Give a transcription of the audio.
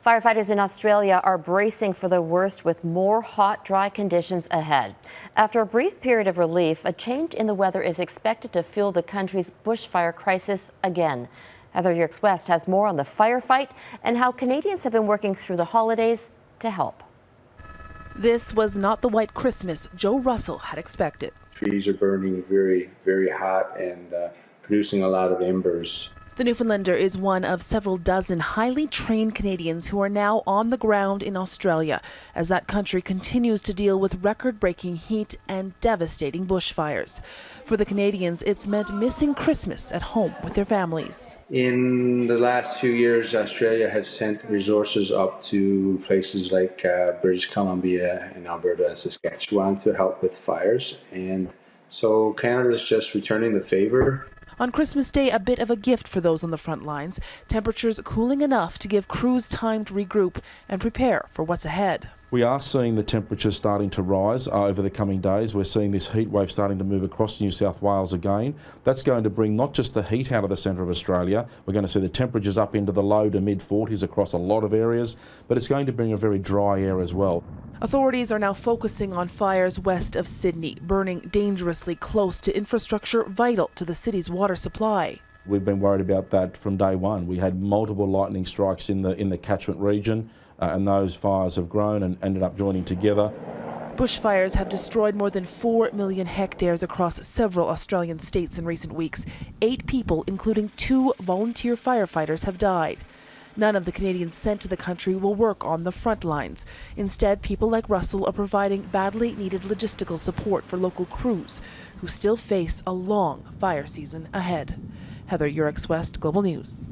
Firefighters in Australia are bracing for the worst with more hot, dry conditions ahead. After a brief period of relief, a change in the weather is expected to fuel the country's bushfire crisis again. Yourex-West has more on the firefight and how Canadians have been working through the holidays to help. This was not the white Christmas Joe Russell had expected. Trees are burning very, very hot and producing a lot of embers. The Newfoundlander is one of several dozen highly trained Canadians who are now on the ground in Australia as that country continues to deal with record-breaking heat and devastating bushfires. For the Canadians, it's meant missing Christmas at home with their families. In the last few years, Australia has sent resources up to places like British Columbia and Alberta and Saskatchewan to help with fires. And so Canada is just returning the favor. On Christmas Day, a bit of a gift for those on the front lines. Temperatures cooling enough to give crews time to regroup and prepare for what's ahead. We are seeing the temperatures starting to rise over the coming days. We're seeing this heat wave starting to move across New South Wales again. That's going to bring not just the heat out of the centre of Australia, we're going to see the temperatures up into the low to mid-40s across a lot of areas, but it's going to bring a very dry air as well. Authorities are now focusing on fires west of Sydney, burning dangerously close to infrastructure vital to the city's water supply. We've been worried about that from day one. We had multiple lightning strikes in the catchment region, and those fires have grown and ended up joining together. Bushfires have destroyed more than 4 million hectares across several Australian states in recent weeks. 8 people, including 2 volunteer firefighters, have died. None of the Canadians sent to the country will work on the front lines. Instead, people like Russell are providing badly needed logistical support for local crews who still face a long fire season ahead. Yourex-West, Global News.